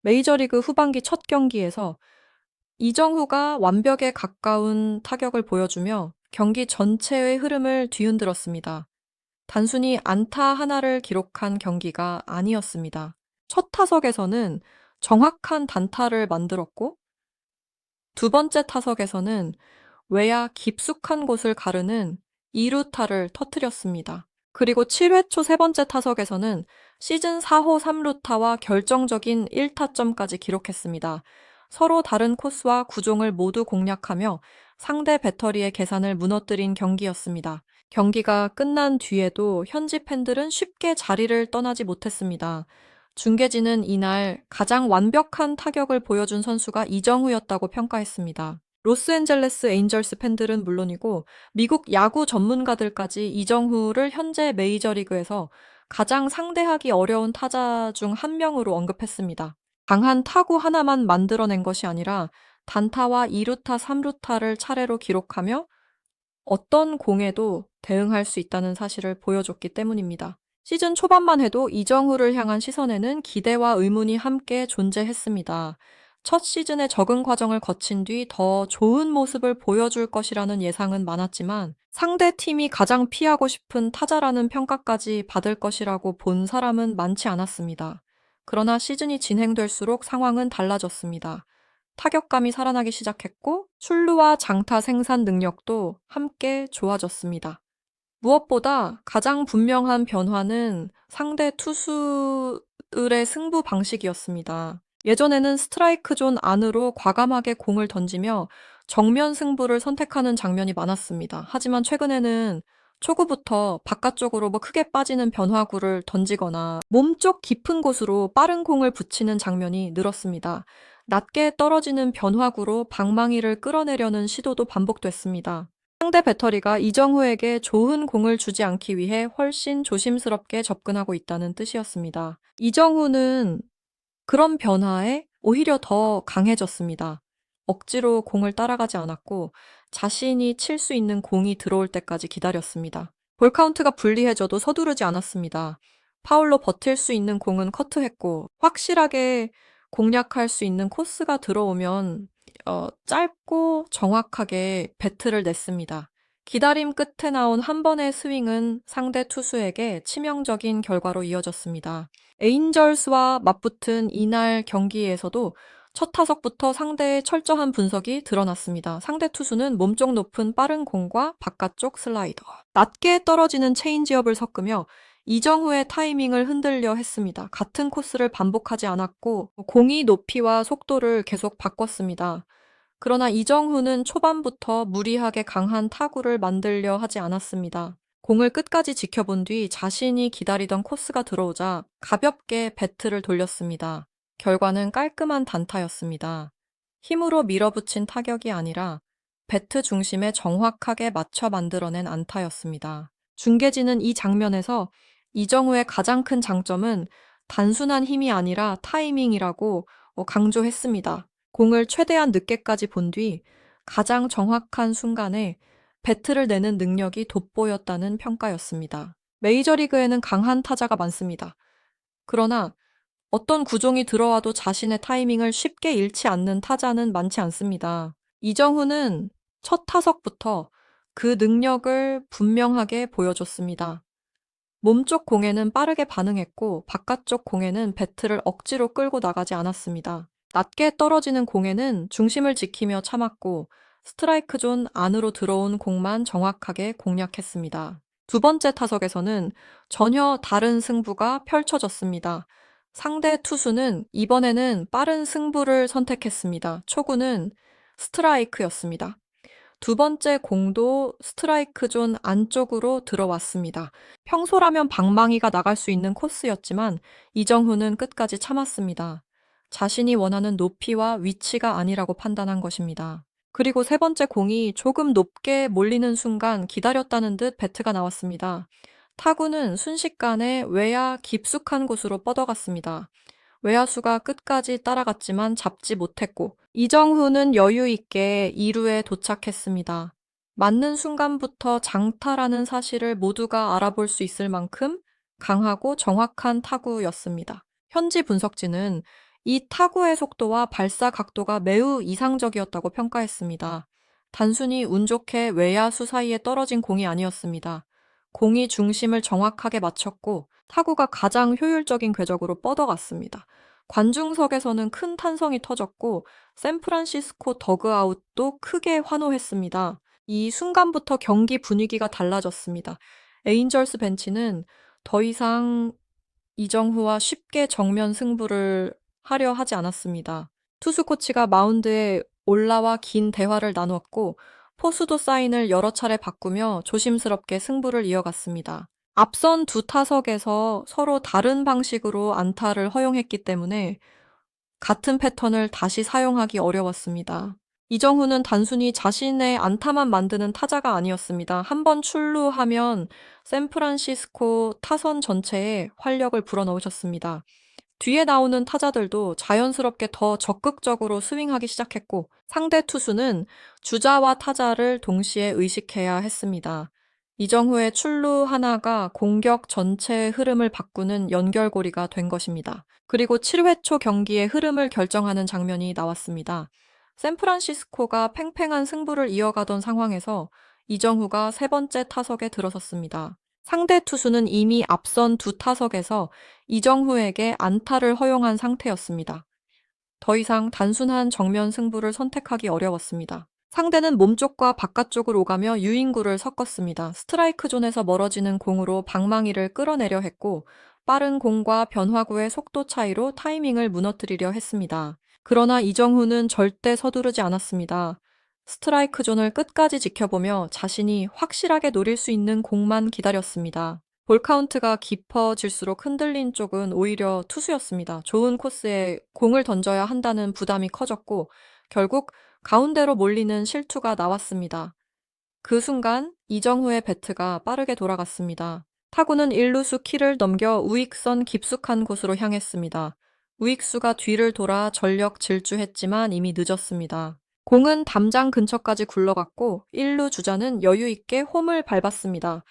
메이저리그 후반기 첫 경기에서 이정후가 완벽에 가까운 타격을 보여주며 경기 전체의 흐름을 뒤흔들었습니다. 단순히 안타 하나를 기록한 경기가 아니었습니다. 첫 타석에서는 정확한 단타를 만들었고, 두 번째 타석에서는 외야 깊숙한 곳을 가르는 2루타를 터뜨렸습니다. 그리고 7회 초 세 번째 타석에서는 시즌 4호 3루타와 결정적인 1타점까지 기록했습니다. 서로 다른 코스와 구종을 모두 공략하며 상대 배터리의 계산을 무너뜨린 경기였습니다. 경기가 끝난 뒤에도 현지 팬들은 쉽게 자리를 떠나지 못했습니다. 중계진은 이날 가장 완벽한 타격을 보여준 선수가 이정후였다고 평가했습니다. 로스앤젤레스 에인절스 팬들은 물론이고 미국 야구 전문가들까지 이정후를 현재 메이저리그에서 가장 상대하기 어려운 타자 중 한 명으로 언급했습니다. 강한 타구 하나만 만들어낸 것이 아니라 단타와 2루타, 3루타를 차례로 기록하며 어떤 공에도 대응할 수 있다는 사실을 보여줬기 때문입니다. 시즌 초반만 해도 이정후를 향한 시선에는 기대와 의문이 함께 존재했습니다. 첫 시즌의 적응 과정을 거친 뒤 더 좋은 모습을 보여줄 것이라는 예상은 많았지만 상대 팀이 가장 피하고 싶은 타자라는 평가까지 받을 것이라고 본 사람은 많지 않았습니다. 그러나 시즌이 진행될수록 상황은 달라졌습니다. 타격감이 살아나기 시작했고 출루와 장타 생산 능력도 함께 좋아졌습니다. 무엇보다 가장 분명한 변화는 상대 투수들의 승부 방식이었습니다. 예전에는 스트라이크 존 안으로 과감하게 공을 던지며 정면 승부를 선택하는 장면이 많았습니다. 하지만 최근에는 초구부터 바깥쪽으로 크게 빠지는 변화구를 던지거나 몸쪽 깊은 곳으로 빠른 공을 붙이는 장면이 늘었습니다. 낮게 떨어지는 변화구로 방망이를 끌어내려는 시도도 반복됐습니다. 상대 배터리가 이정후에게 좋은 공을 주지 않기 위해 훨씬 조심스럽게 접근하고 있다는 뜻이었습니다. 이정후는 그런 변화에 오히려 더 강해졌습니다. 억지로 공을 따라가지 않았고 자신이 칠 수 있는 공이 들어올 때까지 기다렸습니다. 볼 카운트가 불리해져도 서두르지 않았습니다. 파울로 버틸 수 있는 공은 커트했고 확실하게 공략할 수 있는 코스가 들어오면 짧고 정확하게 배트를 냈습니다. 기다림 끝에 나온 한 번의 스윙은 상대 투수에게 치명적인 결과로 이어졌습니다. 에인절스와 맞붙은 이날 경기에서도 첫 타석부터 상대의 철저한 분석이 드러났습니다. 상대 투수는 몸쪽 높은 빠른 공과 바깥쪽 슬라이더, 낮게 떨어지는 체인지업을 섞으며 이정후의 타이밍을 흔들려 했습니다. 같은 코스를 반복하지 않았고 공이 높이와 속도를 계속 바꿨습니다. 그러나 이정후는 초반부터 무리하게 강한 타구를 만들려 하지 않았습니다. 공을 끝까지 지켜본 뒤 자신이 기다리던 코스가 들어오자 가볍게 배트를 돌렸습니다. 결과는 깔끔한 단타였습니다. 힘으로 밀어붙인 타격이 아니라 배트 중심에 정확하게 맞춰 만들어낸 안타였습니다. 중계진은 이 장면에서 이정후의 가장 큰 장점은 단순한 힘이 아니라 타이밍이라고 강조했습니다. 공을 최대한 늦게까지 본 뒤 가장 정확한 순간에 배트를 내는 능력이 돋보였다는 평가였습니다. 메이저리그에는 강한 타자가 많습니다. 그러나 어떤 구종이 들어와도 자신의 타이밍을 쉽게 잃지 않는 타자는 많지 않습니다. 이정후는 첫 타석부터 그 능력을 분명하게 보여줬습니다. 몸쪽 공에는 빠르게 반응했고 바깥쪽 공에는 배트를 억지로 끌고 나가지 않았습니다. 낮게 떨어지는 공에는 중심을 지키며 참았고 스트라이크 존 안으로 들어온 공만 정확하게 공략했습니다. 두 번째 타석에서는 전혀 다른 승부가 펼쳐졌습니다. 상대 투수는 이번에는 빠른 승부를 선택했습니다. 초구는 스트라이크였습니다. 두 번째 공도 스트라이크 존 안쪽으로 들어왔습니다. 평소라면 방망이가 나갈 수 있는 코스였지만 이정후는 끝까지 참았습니다. 자신이 원하는 높이와 위치가 아니라고 판단한 것입니다. 그리고 세 번째 공이 조금 높게 몰리는 순간 기다렸다는 듯 배트가 나왔습니다. 타구는 순식간에 외야 깊숙한 곳으로 뻗어갔습니다. 외야수가 끝까지 따라갔지만 잡지 못했고 이정후는 여유 있게 2루에 도착했습니다. 맞는 순간부터 장타라는 사실을 모두가 알아볼 수 있을 만큼 강하고 정확한 타구였습니다. 현지 분석진은 이 타구의 속도와 발사 각도가 매우 이상적이었다고 평가했습니다. 단순히 운 좋게 외야수 사이에 떨어진 공이 아니었습니다. 공이 중심을 정확하게 맞췄고 타구가 가장 효율적인 궤적으로 뻗어갔습니다. 관중석에서는 큰 탄성이 터졌고 샌프란시스코 더그아웃도 크게 환호했습니다. 이 순간부터 경기 분위기가 달라졌습니다. 에인절스 벤치는 더 이상 이정후와 쉽게 정면 승부를 하려 하지 않았습니다. 투수 코치가 마운드에 올라와 긴 대화를 나누었고 포수도 사인을 여러 차례 바꾸며 조심스럽게 승부를 이어갔습니다. 앞선 두 타석에서 서로 다른 방식으로 안타를 허용했기 때문에 같은 패턴을 다시 사용하기 어려웠습니다. 이정후는 단순히 자신의 안타만 만드는 타자가 아니었습니다. 한 번 출루하면 샌프란시스코 타선 전체에 활력을 불어넣으셨습니다. 뒤에 나오는 타자들도 자연스럽게 더 적극적으로 스윙하기 시작했고 상대 투수는 주자와 타자를 동시에 의식해야 했습니다. 이정후의 출루 하나가 공격 전체의 흐름을 바꾸는 연결고리가 된 것입니다. 그리고 7회 초 경기의 흐름을 결정하는 장면이 나왔습니다. 샌프란시스코가 팽팽한 승부를 이어가던 상황에서 이정후가 세 번째 타석에 들어섰습니다. 상대 투수는 이미 앞선 두 타석에서 이정후에게 안타를 허용한 상태였습니다. 더 이상 단순한 정면 승부를 선택하기 어려웠습니다. 상대는 몸쪽과 바깥쪽을 오가며 유인구를 섞었습니다. 스트라이크 존에서 멀어지는 공으로 방망이를 끌어내려 했고 빠른 공과 변화구의 속도 차이로 타이밍을 무너뜨리려 했습니다. 그러나 이정후는 절대 서두르지 않았습니다. 스트라이크 존을 끝까지 지켜보며 자신이 확실하게 노릴 수 있는 공만 기다렸습니다. 볼 카운트가 깊어질수록 흔들린 쪽은 오히려 투수였습니다. 좋은 코스에 공을 던져야 한다는 부담이 커졌고 결국 가운데로 몰리는 실투가 나왔습니다. 그 순간 이정후의 배트가 빠르게 돌아갔습니다. 타구는 1루수 키를 넘겨 우익선 깊숙한 곳으로 향했습니다. 우익수가 뒤를 돌아 전력 질주했지만 이미 늦었습니다. 공은 담장 근처까지 굴러갔고 1루 주자는 여유 있게 홈을 밟았습니다.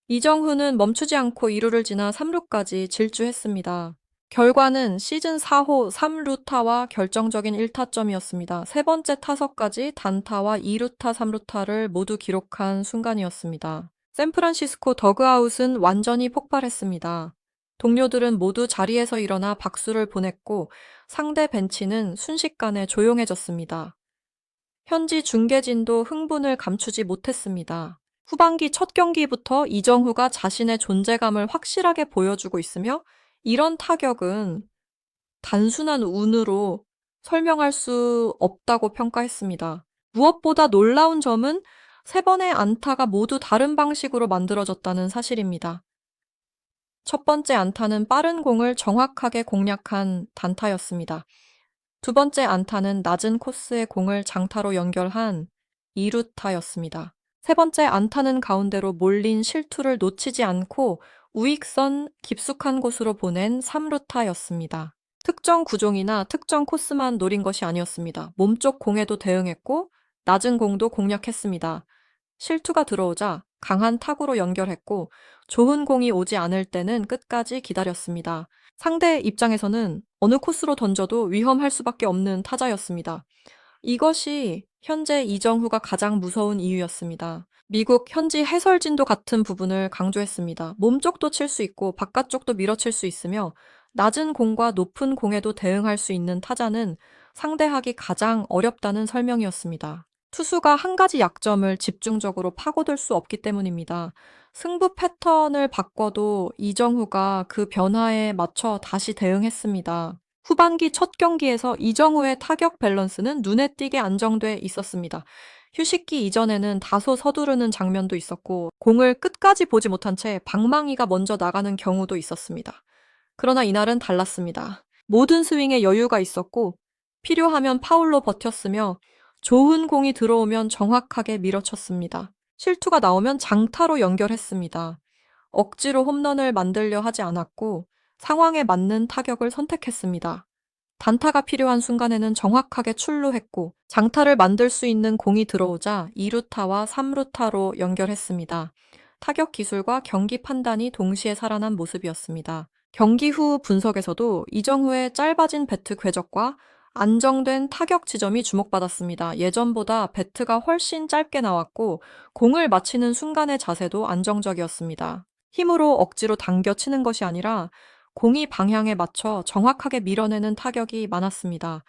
이정후는 멈추지 않고 2루를 지나 3루까지 질주했습니다. 결과는 시즌 4호 3루타와 결정적인 1타점이었습니다. 세 번째 타석까지 단타와 2루타, 3루타를 모두 기록한 순간이었습니다. 샌프란시스코 더그아웃은 완전히 폭발했습니다. 동료들은 모두 자리에서 일어나 박수를 보냈고 상대 벤치는 순식간에 조용해졌습니다. 현지 중계진도 흥분을 감추지 못했습니다. 후반기 첫 경기부터 이정후가 자신의 존재감을 확실하게 보여주고 있으며 이런 타격은 단순한 운으로 설명할 수 없다고 평가했습니다. 무엇보다 놀라운 점은 세 번의 안타가 모두 다른 방식으로 만들어졌다는 사실입니다. 첫 번째 안타는 빠른 공을 정확하게 공략한 단타였습니다. 두 번째 안타는 낮은 코스의 공을 장타로 연결한 2루타였습니다. 세 번째 안타는 가운데로 몰린 실투를 놓치지 않고 우익선 깊숙한 곳으로 보낸 3루타였습니다. 특정 구종이나 특정 코스만 노린 것이 아니었습니다. 몸쪽 공에도 대응했고 낮은 공도 공략했습니다. 실투가 들어오자 강한 타구로 연결했고 좋은 공이 오지 않을 때는 끝까지 기다렸습니다. 상대 입장에서는 어느 코스로 던져도 위험할 수밖에 없는 타자였습니다. 이것이 현재 이정후가 가장 무서운 이유였습니다. 미국 현지 해설진도 같은 부분을 강조했습니다. 몸쪽도 칠 수 있고 바깥쪽도 밀어칠 수 있으며 낮은 공과 높은 공에도 대응할 수 있는 타자는 상대하기 가장 어렵다는 설명이었습니다. 투수가 한 가지 약점을 집중적으로 파고들 수 없기 때문입니다. 승부 패턴을 바꿔도 이정후가 그 변화에 맞춰 다시 대응했습니다. 후반기 첫 경기에서 이정후의 타격 밸런스는 눈에 띄게 안정돼 있었습니다. 휴식기 이전에는 다소 서두르는 장면도 있었고 공을 끝까지 보지 못한 채 방망이가 먼저 나가는 경우도 있었습니다. 그러나 이날은 달랐습니다. 모든 스윙에 여유가 있었고 필요하면 파울로 버텼으며 좋은 공이 들어오면 정확하게 밀어쳤습니다. 실투가 나오면 장타로 연결했습니다. 억지로 홈런을 만들려 하지 않았고 상황에 맞는 타격을 선택했습니다. 단타가 필요한 순간에는 정확하게 출루했고 장타를 만들 수 있는 공이 들어오자 2루타와 3루타로 연결했습니다. 타격 기술과 경기 판단이 동시에 살아난 모습이었습니다. 경기 후 분석에서도 이정후의 짧아진 배트 궤적과 안정된 타격 지점이 주목받았습니다. 예전보다 배트가 훨씬 짧게 나왔고 공을 맞히는 순간의 자세도 안정적이었습니다. 힘으로 억지로 당겨 치는 것이 아니라 공이 방향에 맞춰 정확하게 밀어내는 타격이 많았습니다.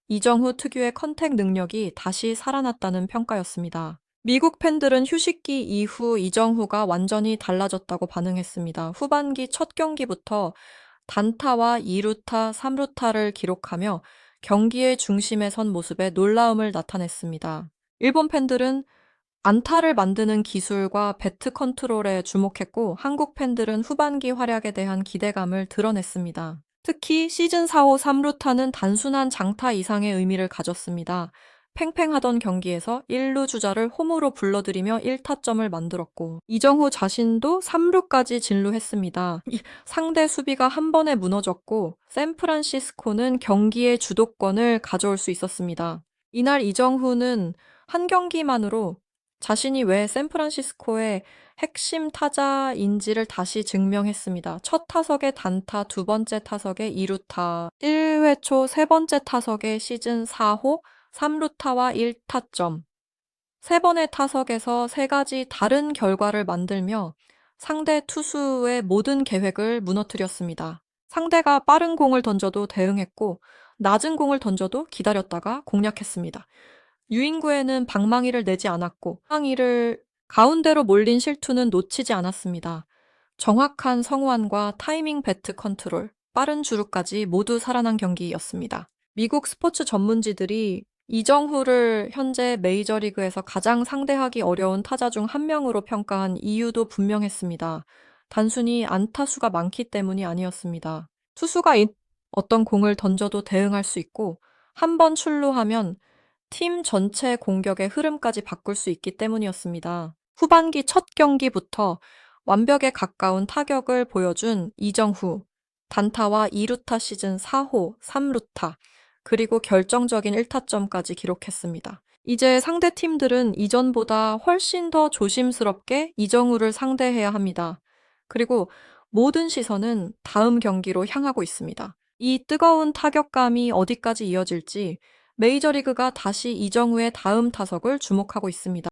이정후 특유의 컨택 능력이 다시 살아났다는 평가였습니다. 미국 팬들은 휴식기 이후 이정후가 완전히 달라졌다고 반응했습니다. 후반기 첫 경기부터 단타와 2루타, 3루타를 기록하며 경기의 중심에 선 모습에 놀라움을 나타냈습니다. 일본 팬들은 안타를 만드는 기술과 배트 컨트롤에 주목했고 한국 팬들은 후반기 활약에 대한 기대감을 드러냈습니다. 특히 시즌 4호 3루타는 단순한 장타 이상의 의미를 가졌습니다. 팽팽하던 경기에서 1루 주자를 홈으로 불러들이며 1타점을 만들었고 이정후 자신도 3루까지 진루했습니다. 상대 수비가 한 번에 무너졌고 샌프란시스코는 경기의 주도권을 가져올 수 있었습니다. 이날 이정후는 한 경기만으로 자신이 왜 샌프란시스코의 핵심 타자인지를 다시 증명했습니다. 첫 타석에 단타, 두 번째 타석에 2루타, 1회 초 세 번째 타석에 시즌 4호 3루타와 1타점, 세 번의 타석에서 세 가지 다른 결과를 만들며 상대 투수의 모든 계획을 무너뜨렸습니다. 상대가 빠른 공을 던져도 대응했고 낮은 공을 던져도 기다렸다가 공략했습니다. 유인구에는 방망이를 내지 않았고 방망이를 가운데로 몰린 실투는 놓치지 않았습니다. 정확한 성환과 타이밍 배트 컨트롤, 빠른 주루까지 모두 살아난 경기였습니다. 미국 스포츠 전문지들이 이정후를 현재 메이저리그에서 가장 상대하기 어려운 타자 중 한 명으로 평가한 이유도 분명했습니다. 단순히 안타수가 많기 때문이 아니었습니다. 투수가 어떤 공을 던져도 대응할 수 있고 한 번 출루하면 팀 전체 공격의 흐름까지 바꿀 수 있기 때문이었습니다. 후반기 첫 경기부터 완벽에 가까운 타격을 보여준 이정후, 단타와 2루타 시즌 4호, 3루타, 그리고 결정적인 1타점까지 기록했습니다. 이제 상대 팀들은 이전보다 훨씬 더 조심스럽게 이정후를 상대해야 합니다. 그리고 모든 시선은 다음 경기로 향하고 있습니다. 이 뜨거운 타격감이 어디까지 이어질지 메이저리그가 다시 이정후의 다음 타석을 주목하고 있습니다.